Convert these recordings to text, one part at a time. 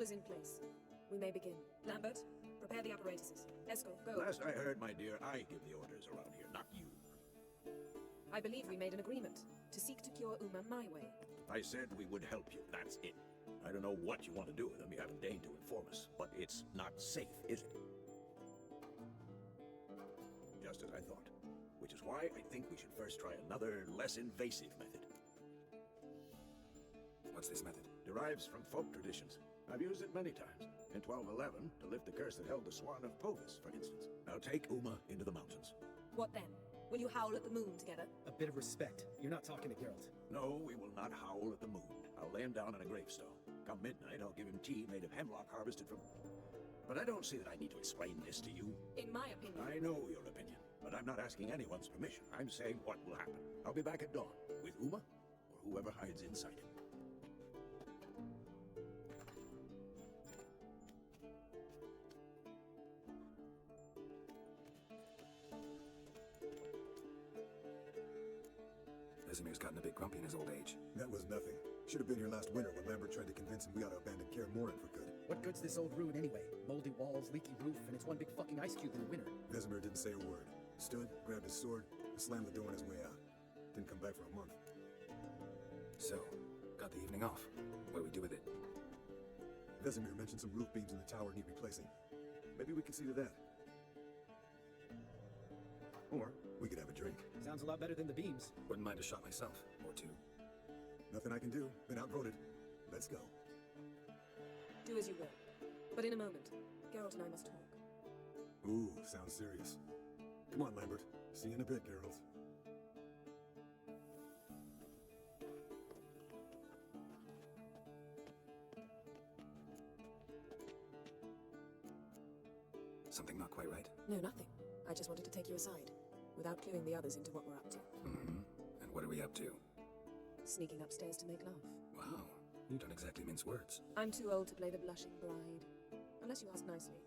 is in place. We may begin. Lambert, prepare the apparatuses. Esco, go. Last I heard, my dear, I give the orders around here, not you. I believe we made an agreement to seek to cure Uma my way. I said we would help you, that's it. I don't know what you want to do with them, you haven't deigned to inform us, but it's not safe, is it? Just as I thought. Which is why I think we should first try another, less invasive method. What's this method? Derives from folk traditions. I've used it many times. In 1211, to lift the curse that held the Swan of Povis, for instance. Now take Uma into the mountains. What then? Will you howl at the moon together? A bit of respect. You're not talking to Geralt. No, we will not howl at the moon. I'll lay him down on a gravestone. Come midnight, I'll give him tea made of hemlock harvested from... But I don't see that I need to explain this to you. In my opinion. I know your opinion, but I'm not asking anyone's permission. I'm saying what will happen. I'll be back at dawn, with Uma, or whoever hides inside him. Vesemir's gotten a bit grumpy in his old age. That was nothing. Should have been here last winter when Lambert tried to convince him we ought to abandon Kaer Morhen for good. What good's this old ruin anyway? Moldy walls, leaky roof, and it's one big fucking ice cube in the winter. Vesemir didn't say a word. Stood, grabbed his sword, and slammed the door on his way out. Didn't come back for a month. So, got the evening off. What do we do with it? Vesemir mentioned some roof beams in the tower need replacing. Maybe we can see to that. Or we could have a drink. Sounds a lot better than the beams. Wouldn't mind a shot myself, or two. Nothing I can do. Been outvoted. Let's go. Do as you will. But in a moment, Geralt and I must talk. Ooh, sounds serious. Come on, Lambert. See you in a bit, Geralt. Something not quite right? No, nothing. I just wanted to take you aside, without cluing the others into what we're up to. Mm-hmm. And what are we up to? Sneaking upstairs to make love. Wow, you don't exactly mince words. I'm too old to play the blushing bride. Unless you ask nicely.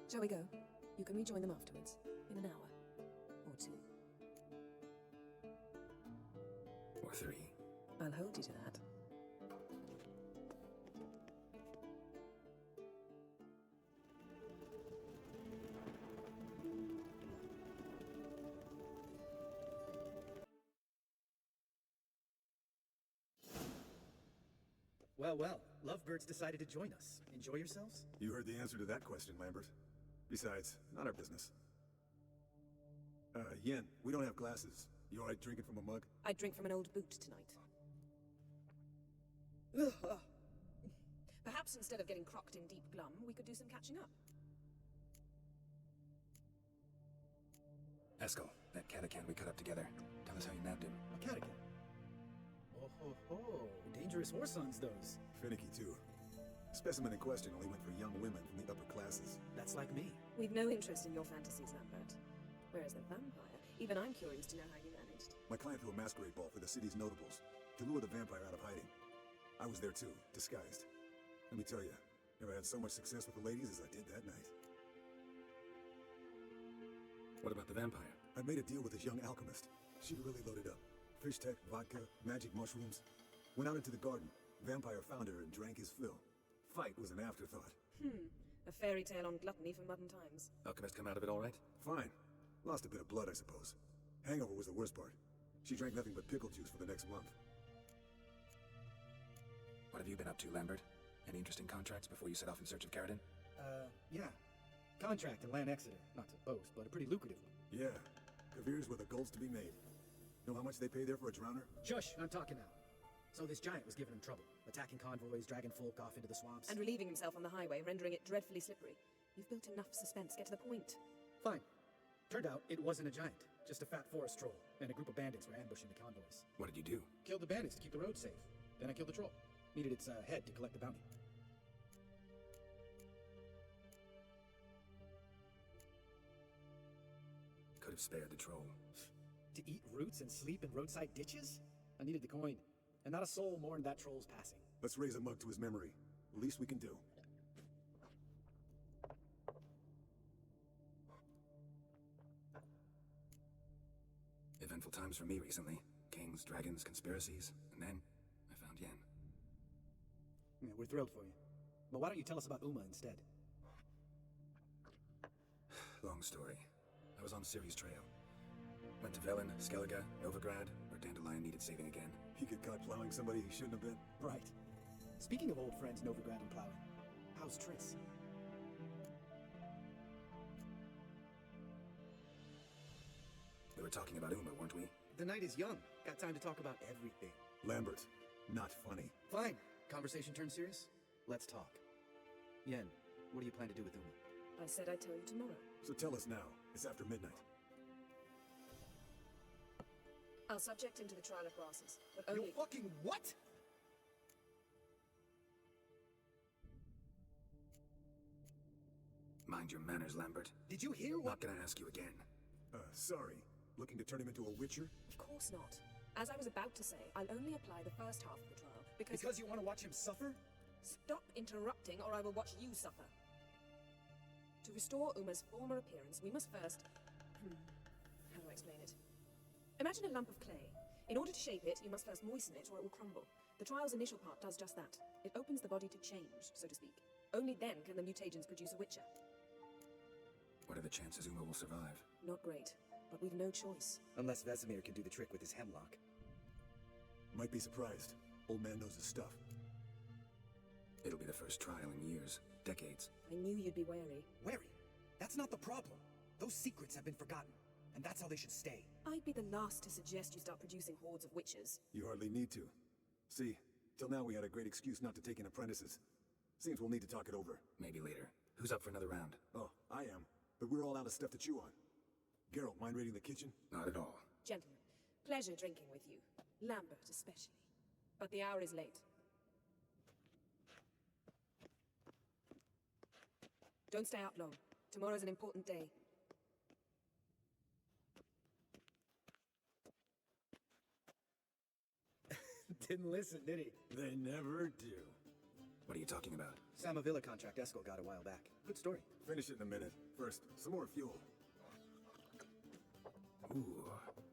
Shall we go? You can rejoin them afterwards, in an hour. Or two. Or three. I'll hold you to that. Well, well, lovebirds decided to join us. Enjoy yourselves? You heard the answer to that question, Lambert. Besides, not our business. Yen, we don't have glasses. You alright drinking from a mug? I'd drink from an old boot tonight. Perhaps instead of getting crocked in deep glum, we could do some catching up. Eskel, that catacan we cut up together. Tell us how you nabbed him. A catacan? Oh ho ho, dangerous horse sons those. Finicky, too. Specimen in question only went for young women from the upper classes. That's like me. We've no interest in your fantasies, Lambert. Whereas the vampire, even I'm curious to know how you managed. My client threw a masquerade ball for the city's notables to lure the vampire out of hiding. I was there too, disguised. Let me tell you, never had so much success with the ladies as I did that night. What about the vampire? I made a deal with this young alchemist. She'd really loaded up. Fish tech, vodka, magic mushrooms. Went out into the garden. Vampire found her and drank his fill. Fight was an afterthought. A fairy tale on gluttony from modern times. Alchemist come out of it all right? Fine. Lost a bit of blood, I suppose. Hangover was the worst part. She drank nothing but pickle juice for the next month. What have you been up to, Lambert? Any interesting contracts before you set off in search of Caradin? Yeah. Contract in Lan Exeter. Not to boast, but a pretty lucrative one. Yeah. Kavir's where the gold's to be made. Know how much they pay there for a drowner? Shush, I'm talking now. So this giant was giving him trouble, attacking convoys, dragging folk off into the swamps. And relieving himself on the highway, rendering it dreadfully slippery. You've built enough suspense, get to the point. Fine. Turned out it wasn't a giant, just a fat forest troll, and a group of bandits were ambushing the convoys. What did you do? Killed the bandits to keep the road safe. Then I killed the troll. Needed its head to collect the bounty. Could have spared the troll. To eat roots and sleep in roadside ditches? I needed the coin, and not a soul mourned that troll's passing. Let's raise a mug to his memory. The least we can do. Eventful times for me recently. Kings, dragons, conspiracies, and then I found Yen. Yeah, we're thrilled for you. But why don't you tell us about Uma instead? Long story. I was on Ciri's trail. Went to Velen, Skellige, Novigrad, where Dandelion needed saving again. He get caught plowing somebody he shouldn't have been. Right. Speaking of old friends Novigrad and plowing, how's Triss? We were talking about Uma, weren't we? The night is young. Got time to talk about everything. Lambert, not funny. Fine. Conversation turned serious? Let's talk. Yen, what do you plan to do with Uma? I said I'd tell you tomorrow. So tell us now. It's after midnight. I'll subject him to the trial of brasses, but You only... fucking what? Mind your manners, Lambert. Did you hear what? Not gonna ask you again. Sorry. Looking to turn him into a witcher? Of course not. As I was about to say, I'll only apply the first half of the trial, because... Because you want to watch him suffer? Stop interrupting, or I will watch you suffer. To restore Uma's former appearance, we must first... How do I explain it? Imagine a lump of clay. In order to shape it, you must first moisten it, or it will crumble. The trial's initial part does just that. It opens the body to change, so to speak. Only then can the mutagens produce a witcher. What are the chances Uma will survive? Not great, but we've no choice. Unless Vesemir can do the trick with his hemlock. Might be surprised. Old man knows his stuff. It'll be the first trial in years. Decades. I knew you'd be wary. Wary? That's not the problem. Those secrets have been forgotten, and that's how they should stay. I'd be the last to suggest you start producing hordes of witches. You hardly need to. See, till now we had a great excuse not to take in apprentices. Seems we'll need to talk it over. Maybe later. Who's up for another round? Oh, I am. But we're all out of stuff to chew on. Geralt, mind raiding the kitchen? Not at all. Gentlemen, pleasure drinking with you. Lambert especially. But the hour is late. Don't stay out long. Tomorrow's an important day. Didn't listen, did he? They never do. What are you talking about? Samavilla contract Eskel got a while back. Good story. Finish it in a minute. First, some more fuel. Ooh,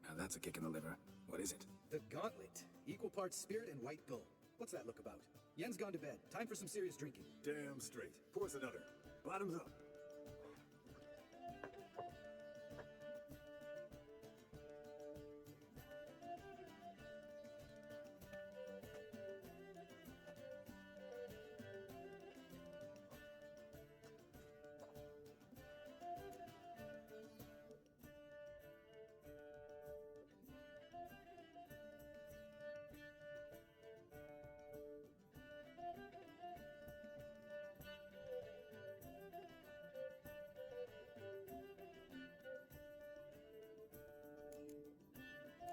now that's a kick in the liver. What is it? The Gauntlet. Equal parts spirit and white bull. What's that look about? Yen's gone to bed. Time for some serious drinking. Damn straight. Pour us another. Bottoms up.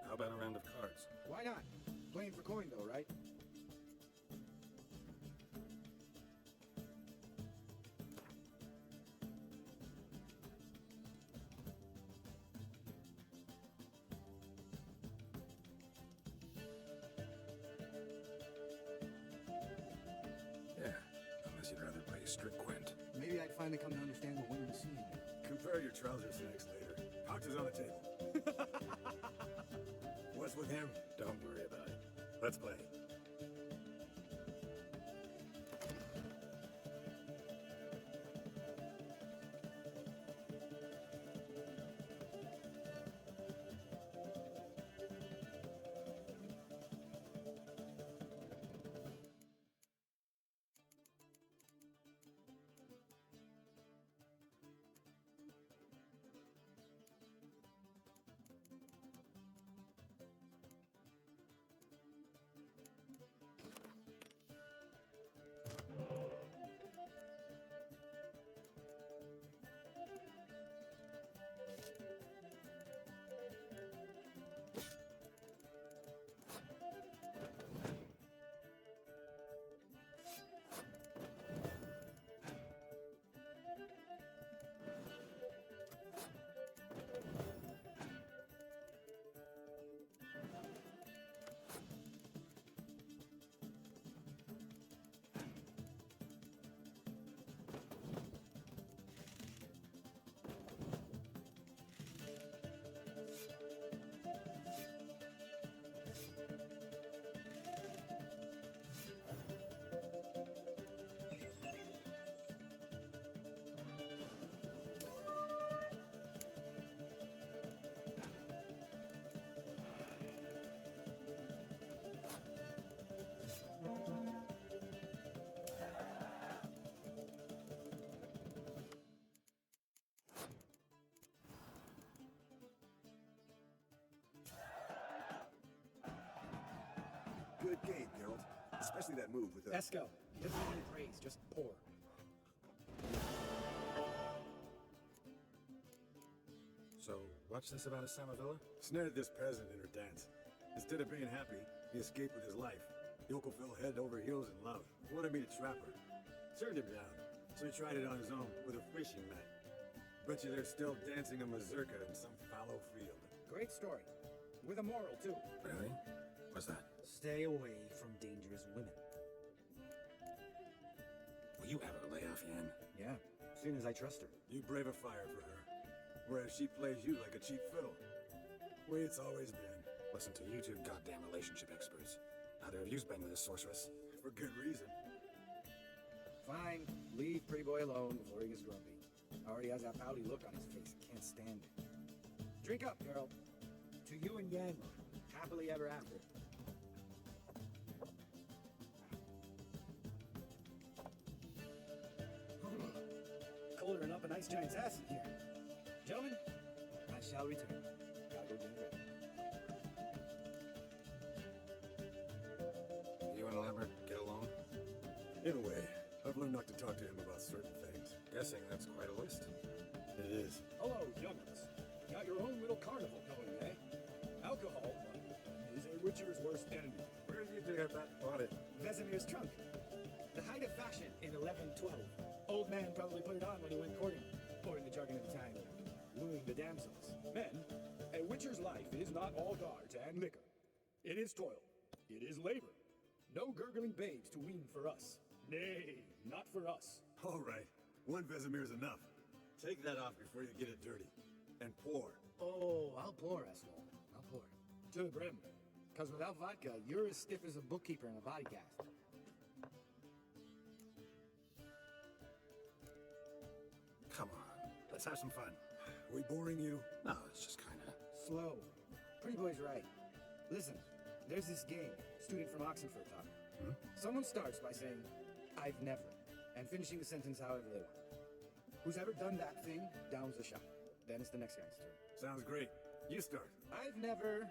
How about a round of cards? Why not? Playing for coin though, right? Yeah, unless you'd rather play strict quint. Maybe I'd finally come to understand what women are seeing. Compare your trouser snacks later. Pouch is on the table. What's with him? Don't worry about it. Let's play. Good game, Geralt. Especially that move with the... Esco, he doesn't need any praise, just pour. So, what's this about a Samavilla? Snared this peasant in her dance. Instead of being happy, he escaped with his life. Yoko fell head over heels in love. Wanted me to trap her. Turned him down. So he tried it on his own with a fishing net. Bet you they're still dancing a mazurka in some fallow field. Great story. With a moral, too. Really? What's that? Stay away from dangerous women. Will you ever lay off Yen? Yeah, as soon as I trust her. You brave a fire for her, whereas she plays you like a cheap fiddle. Way it's always been. Listen to you two goddamn relationship experts. Neither of you's been with a sorceress. For good reason. Fine, leave pretty boy alone before he gets grumpy. Already has that pouty look on his face. Can't stand it. Drink up, girl. To you and Yang. Happily ever after. Colder than up a nice giant's ass in here. Gentlemen, I shall return. Gotta go drink up. You and Lambert get along? In a way, I've learned not to talk to him about certain things. Guessing that's quite a list. It is. Hello, young'uns. Got your own little carnival going, eh? Alcohol is a witcher's worst enemy. Where did you get that bought it? Vesemir's trunk. The height of fashion in 1112. Old man probably put it on when he went courting, or in the jargon of the time, wooing the damsels. Men, a witcher's life is not all guards and liquor. It is toil. It is labor. No gurgling babes to wean for us. Nay, not for us. All right. One Vesemir's enough. Take that off before you get it dirty. And pour. Oh, I'll pour, Eskel. I'll pour. To the brim. Because without vodka, you're as stiff as a bookkeeper in a body cast. Come on, let's have some fun. We boring you? No, it's just kinda... Slow. Pretty boy's right. Listen, there's this game, student from Oxenford talking. Someone starts by saying, I've never, and finishing the sentence however they want. Who's ever done that thing downs the shot. Then it's the next guy's turn. Sounds great. You start. I've never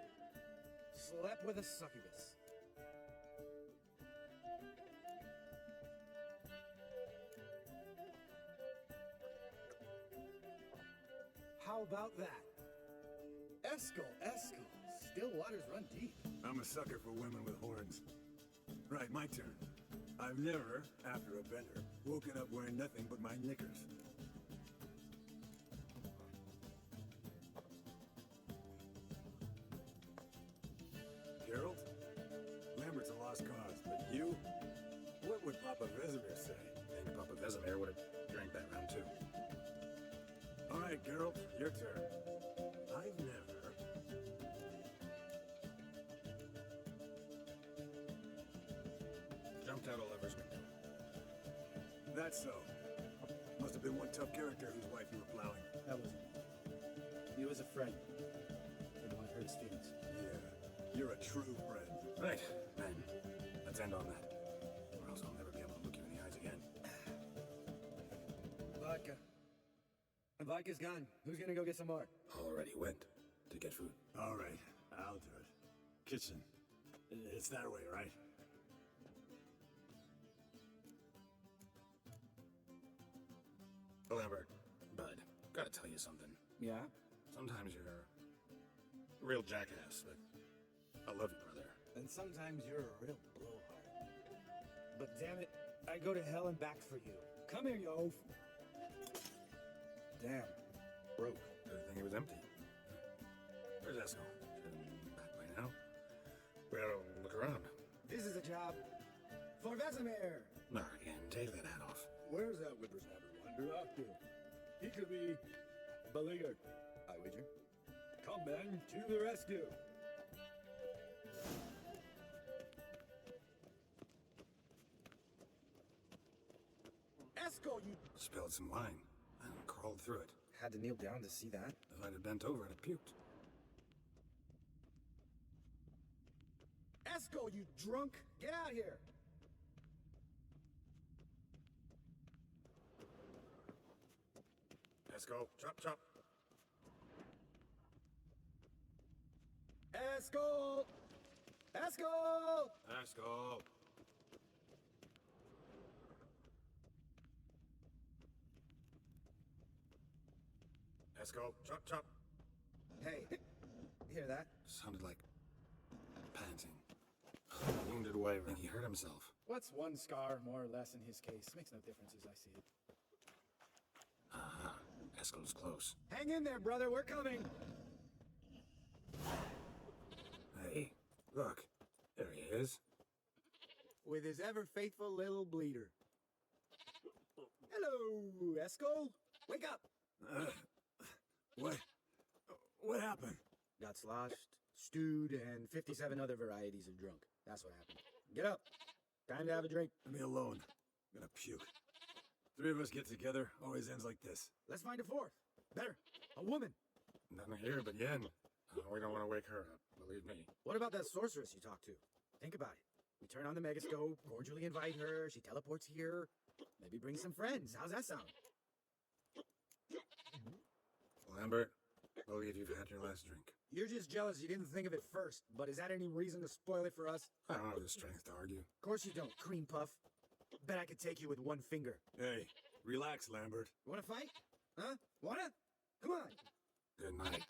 slept with a succubus. How about that? Eskel. Still waters run deep. I'm a sucker for women with horns. Right, my turn. I've never, after a bender, woken up wearing nothing but my knickers. Geralt? Lambert's a lost cause, but you? What would Papa Vesemir say? I think Papa Vesemir would have drank that round too. All right, Geralt, your turn. I've never... Jumped out a lover's window. That's so. Must have been one tough character whose wife you were plowing. That wasn't me. He was a friend. Didn't want to hurt his feelings. Yeah, you're a true friend. Right, then, let's end on that. Or else I'll never be able to look you in the eyes again. Vodka. Vodka's gone. Who's gonna go get some more? Already went to get food. All right, I'll do it. Kitchen. It's that way, right? Lambert, Bud, gotta tell you something. Yeah? Sometimes you're a real jackass, but I love you, brother. And sometimes you're a real blowhard. But damn it, I go to hell and back for you. Come here, you oaf. Damn. Broke. Good thing it was empty. Where's Esco? Should have been back by now. Well, look around. This is a job for Vesemir. Not again. Take that hat off. Where's that whippersnapper wander off to? He could be beleaguered, I wager. Come, men, to the rescue. Esco, you... Spilled some wine and crawled through it. Had to kneel down to see that. If I'd have bent over, I'd have puked. Esco, you drunk! Get out here! Esco, chop, chop. Esco! Haskell! Haskell! Haskell, chop, chop. Hey, hear that? Sounded like panting. Wounded wyvern. He hurt himself. What's one scar, more or less, in his case? Makes no difference as I see it. Aha. Haskell's close. Hang in there, brother. We're coming. Hey, look. There he is. With his ever faithful little bleeder. Hello, Esco. Wake up. What happened? Got sloshed, stewed, and 57 other varieties of drunk. That's what happened. Get up. Time to have a drink. Leave me alone. I'm gonna puke. Three of us get together, always ends like this. Let's find a fourth. Better. A woman. Nothing here but Yen. We don't want to wake her up, believe me. What about that sorceress you talked to? Think about it. We turn on the megascope, cordially invite her, she teleports here. Maybe bring some friends. How's that sound? Lambert, believe you've had your last drink. You're just jealous you didn't think of it first, but is that any reason to spoil it for us? I don't have the strength to argue. Of course you don't, cream puff. Bet I could take you with one finger. Hey, relax, Lambert. You wanna fight? Huh? Wanna? Come on. Good night.